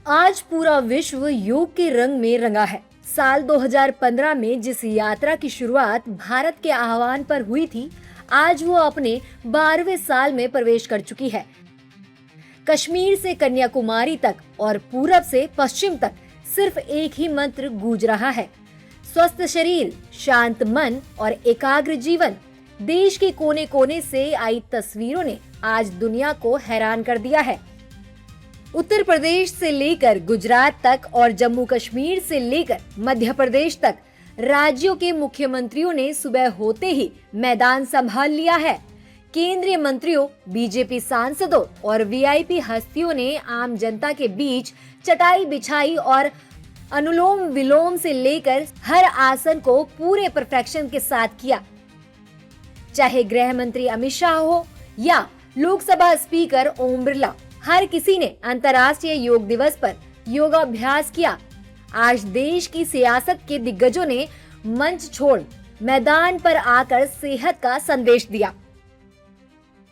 आज पूरा विश्व योग के रंग में रंगा है। साल 2015 में जिस यात्रा की शुरुआत भारत के आह्वान पर हुई थी, आज वो अपने 12वें साल में प्रवेश कर चुकी है। कश्मीर से कन्याकुमारी तक और पूरब से पश्चिम तक सिर्फ एक ही मंत्र गूंज रहा है, स्वस्थ शरीर, शांत मन और एकाग्र जीवन। देश के कोने कोने से आई तस्वीरों ने आज दुनिया को हैरान कर दिया है। उत्तर प्रदेश से लेकर गुजरात तक और जम्मू कश्मीर से लेकर मध्य प्रदेश तक राज्यों के मुख्यमंत्रियों ने सुबह होते ही मैदान संभाल लिया है। केंद्रीय मंत्रियों, बीजेपी सांसदों और वीआईपी हस्तियों ने आम जनता के बीच चटाई बिछाई और अनुलोम विलोम से लेकर हर आसन को पूरे परफेक्शन के साथ किया। चाहे गृह मंत्री अमित शाह हो या लोकसभा स्पीकर ओम बिरला, हर किसी ने अंतर्राष्ट्रीय योग दिवस पर योगाभ्यास किया। आज देश की सियासत के दिग्गजों ने मंच छोड़ मैदान पर आकर सेहत का संदेश दिया।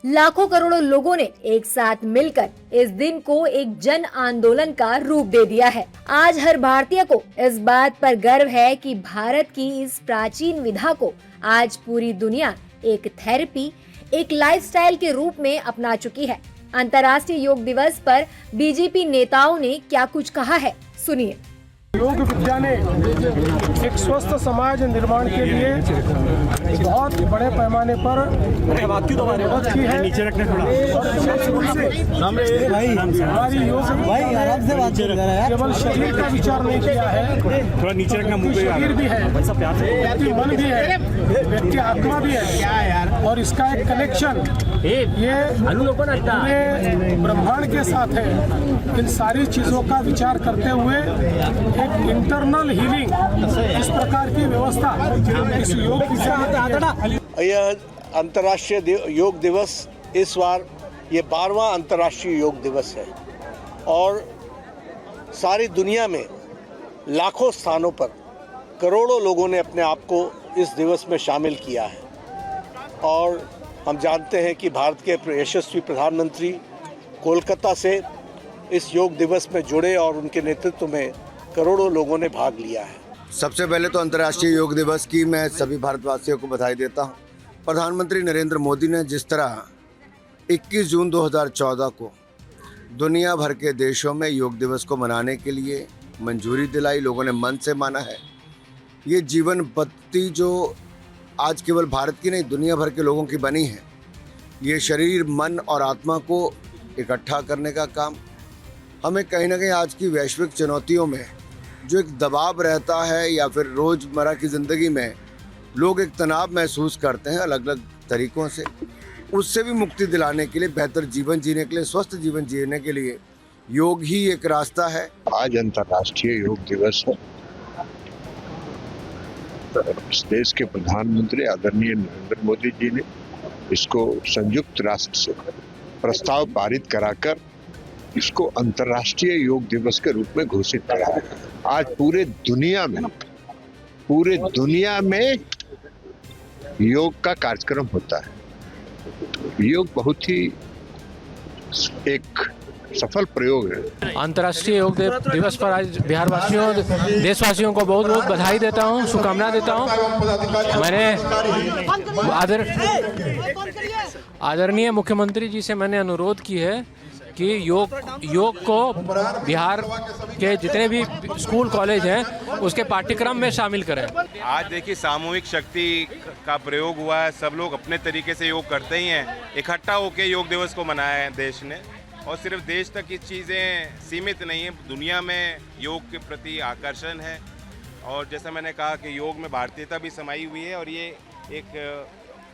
लाखों करोड़ों लोगों ने एक साथ मिलकर इस दिन को एक जन आंदोलन का रूप दे दिया है। आज हर भारतीय को इस बात पर गर्व है कि भारत की इस प्राचीन विधा को आज पूरी दुनिया एक थेरेपी, एक लाइफस्टाइल के रूप में अपना चुकी है। अंतर्राष्ट्रीय योग दिवस पर बीजेपी नेताओं ने क्या कुछ कहा है, सुनिए। योग विद्या ने एक स्वस्थ समाज निर्माण के लिए बहुत बड़े पैमाने पर मदद की है। नीचे रखने हमारी योग केवल शरीर का विचार नहीं किया है, थोड़ा नीचे रखना, शरीर भी है, व्यक्ति मन भी है, व्यक्ति आत्मा भी है और इसका एक कनेक्शन ये पूरे ब्रह्मांड के साथ है। इन सारी चीजों का विचार करते हुए एक इंटरनल हीलिंग, इस प्रकार की व्यवस्था इस योग की। यह अंतर्राष्ट्रीय योग दिवस इस बार ये 12वां अंतर्राष्ट्रीय योग दिवस है और सारी दुनिया में लाखों स्थानों पर करोड़ों लोगों ने अपने आप को इस दिवस में शामिल किया है। और हम जानते हैं कि भारत के यशस्वी प्रधानमंत्री कोलकाता से इस योग दिवस में जुड़े और उनके नेतृत्व में करोड़ों लोगों ने भाग लिया है। सबसे पहले तो अंतर्राष्ट्रीय योग दिवस की मैं सभी भारतवासियों को बधाई देता हूं। प्रधानमंत्री नरेंद्र मोदी ने जिस तरह 21 जून 2014 को दुनिया भर के देशों में योग दिवस को मनाने के लिए मंजूरी दिलाई, लोगों ने मन से माना है। ये जीवन पद्धति जो आज केवल भारत की नहीं दुनिया भर के लोगों की बनी है, ये शरीर, मन और आत्मा को इकट्ठा करने का काम हमें कहीं ना कहीं आज की वैश्विक चुनौतियों में जो एक दबाव रहता है या फिर रोज़मर्रा की ज़िंदगी में लोग एक तनाव महसूस करते हैं अलग अलग तरीक़ों से, उससे भी मुक्ति दिलाने के लिए, बेहतर जीवन जीने के लिए, स्वस्थ जीवन जीने के लिए योग ही एक रास्ता है। आज अंतर्राष्ट्रीय योग दिवस है। इस देश के प्रधानमंत्री आदरणीय नरेंद्र मोदी जी ने इसको संयुक्त राष्ट्र से प्रस्ताव पारित कराकर इसको अंतर्राष्ट्रीय योग दिवस के रूप में घोषित किया है। आज पूरे दुनिया में योग का कार्यक्रम होता है। योग बहुत ही एक सफल प्रयोग है। अंतर्राष्ट्रीय योग दिवस पर आज बिहार वासियों, देशवासियों को बहुत बहुत बधाई देता हूँ, शुभकामना देता हूँ। मैंने आदरणीय मुख्यमंत्री जी से मैंने अनुरोध की है कि योग को बिहार के जितने भी स्कूल कॉलेज हैं उसके पाठ्यक्रम में शामिल करें। आज देखिए सामूहिक शक्ति का प्रयोग हुआ है, सब लोग अपने तरीके से योग करते ही हैं। इकट्ठा होकर योग दिवस को मनाया है देश ने, और सिर्फ देश तक ये चीज़ें सीमित नहीं है, दुनिया में योग के प्रति आकर्षण है। और जैसा मैंने कहा कि योग में भारतीयता भी समाई हुई है और ये एक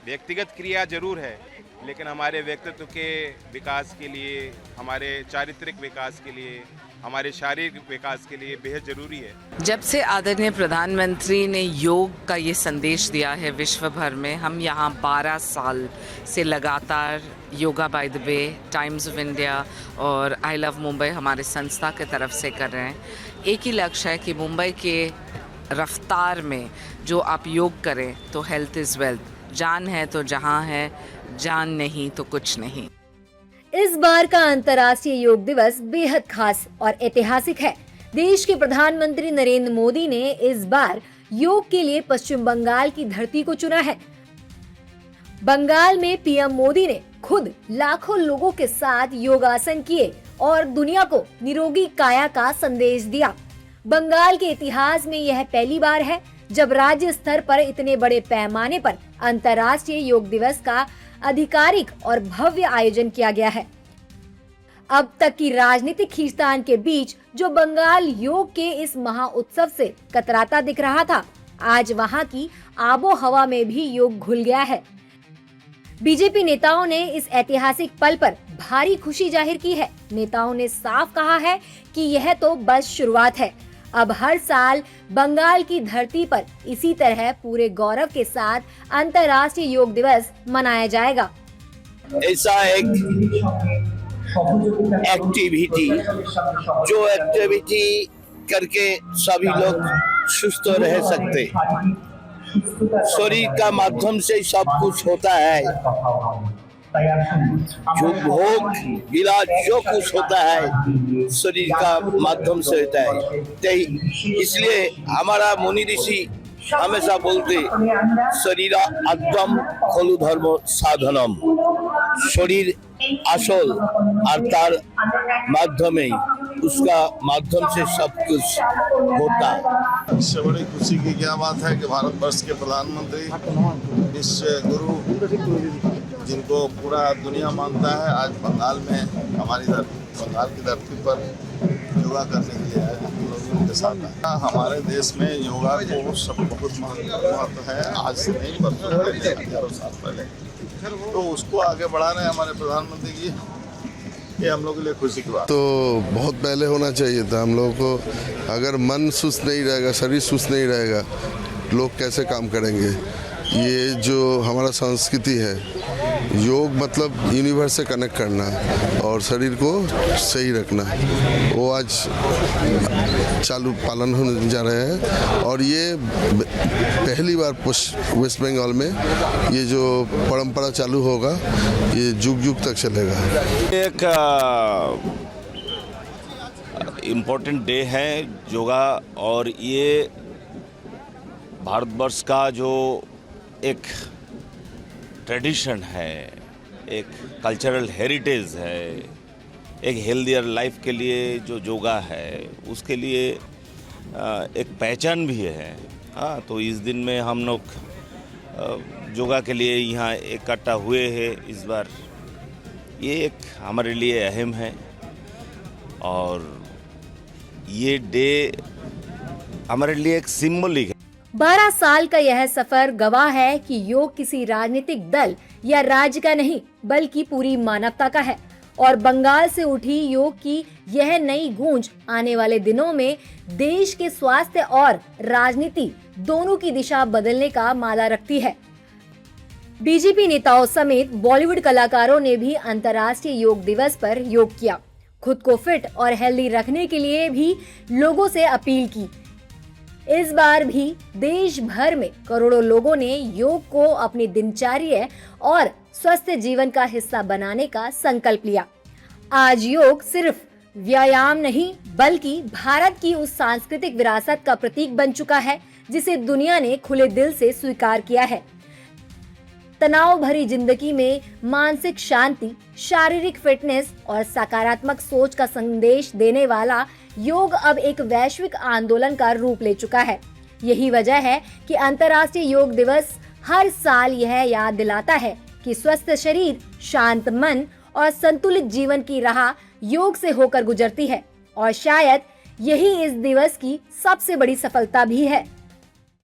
व्यक्तिगत क्रिया जरूर है, लेकिन हमारे व्यक्तित्व के विकास के लिए, हमारे चारित्रिक विकास के लिए, हमारे शारीरिक विकास के लिए बेहद ज़रूरी है। जब से आदरणीय प्रधानमंत्री ने योग का ये संदेश दिया है विश्व भर में, हम यहाँ 12 साल से लगातार yoga by the way, times of India और आई लव मुंबई हमारे संस्था के तरफ से कर रहे हैं। एक ही लक्ष्य है कि मुंबई के रफ्तार में जो आप योग करें तो हेल्थ इज़ वेल्थ। जान है तो जहाँ है, जान नहीं तो कुछ नहीं। इस बार का अंतर्राष्ट्रीय योग दिवस बेहद खास और ऐतिहासिक है। देश के प्रधानमंत्री नरेंद्र मोदी ने इस बार योग के लिए पश्चिम बंगाल की धरती को चुना है। बंगाल में पीएम मोदी ने खुद लाखों लोगों के साथ योगासन किए और दुनिया को निरोगी काया का संदेश दिया। बंगाल के इतिहास में यह पहली बार है जब राज्य स्तर पर इतने बड़े पैमाने पर अंतर्राष्ट्रीय योग दिवस का आधिकारिक और भव्य आयोजन किया गया है। अब तक की राजनीतिक खींचतान के बीच जो बंगाल योग के इस महा उत्सव से कतराता दिख रहा था, आज वहां की आबो हवा में भी योग घुल गया है। बीजेपी नेताओं ने इस ऐतिहासिक पल पर भारी खुशी जाहिर की है। नेताओं ने साफ कहा है कि यह तो बस शुरुआत है। अब हर साल बंगाल की धरती पर इसी तरह पूरे गौरव के साथ अंतर्राष्ट्रीय योग दिवस मनाया जाएगा। ऐसा एक एक्टिविटी जो एक्टिविटी करके सभी लोग सुस्त रह सकते, शरीर का माध्यम से सब कुछ होता है, जो भोग विलास जो कुछ होता है शरीर का माध्यम से होता है। इसलिए हमारा मुनि ऋषि हमेशा बोलते शरीर आद्यम खलु धर्म साधनम, शरीर আসল और तार माध्यम उसका माध्यम से सब कुछ होता है। इससे बड़ी खुशी की क्या बात है कि भारत वर्ष के प्रधानमंत्री विश्व गुरु जिनको पूरा दुनिया मानता है, आज बंगाल में हमारी बंगाल की धरती पर योगा करने के लिए आए, हम लोग उनके साथ हैं। हमारे देश में योगा को सब बहुत महत्व है, आज से नहीं बरसों पहले, हजारों साल पहले, तो उसको आगे बढ़ा रहे हैं हमारे प्रधानमंत्री जी। ये हम लोग के लिए खुशी की बात। तो बहुत पहले होना चाहिए था हम लोगों को। अगर मन सुस्त नहीं रहेगा, शरीर सुस्त नहीं रहेगा, लोग कैसे काम करेंगे। ये जो हमारा संस्कृति है, योग मतलब यूनिवर्स से कनेक्ट करना और शरीर को सही रखना, वो आज चालू पालन होने जा रहे हैं। और ये पहली बार वेस्ट बंगाल में ये जो परंपरा चालू होगा, ये जुग जुग तक चलेगा। एक इम्पोर्टेंट डे है योगा, और ये भारतवर्ष का जो एक ट्रेडिशन है, एक कल्चरल हेरिटेज है, एक हेल्दियर लाइफ के लिए जो योगा है उसके लिए एक पहचान भी है। हाँ, तो इस दिन में हम लोग योगा के लिए यहाँ इकट्ठा हुए हैं इस बार। ये एक हमारे लिए अहम है और ये डे हमारे लिए एक सिंबलिक है। 12 साल का यह सफर गवाह है कि योग किसी राजनीतिक दल या राज्य का नहीं बल्कि पूरी मानवता का है। और बंगाल से उठी योग की यह नई गूंज आने वाले दिनों में देश के स्वास्थ्य और राजनीति दोनों की दिशा बदलने का माला रखती है। बीजेपी नेताओं समेत बॉलीवुड कलाकारों ने भी अंतर्राष्ट्रीय योग दिवस पर योग किया। खुद को फिट और हेल्दी रखने के लिए भी लोगों से अपील की। इस बार भी देश भर में करोड़ों लोगों ने योग को अपनी दिनचर्या और स्वस्थ जीवन का हिस्सा बनाने का संकल्प लिया। आज योग सिर्फ व्यायाम नहीं बल्कि भारत की उस सांस्कृतिक विरासत का प्रतीक बन चुका है जिसे दुनिया ने खुले दिल से स्वीकार किया है। तनाव भरी जिंदगी में मानसिक शांति, शारीरिक फिटनेस और सकारात्मक सोच का संदेश देने वाला योग अब एक वैश्विक आंदोलन का रूप ले चुका है। यही वजह है कि अंतर्राष्ट्रीय योग दिवस हर साल यह याद दिलाता है कि स्वस्थ शरीर, शांत मन और संतुलित जीवन की राह योग से होकर गुजरती है। और शायद यही इस दिवस की सबसे बड़ी सफलता भी है।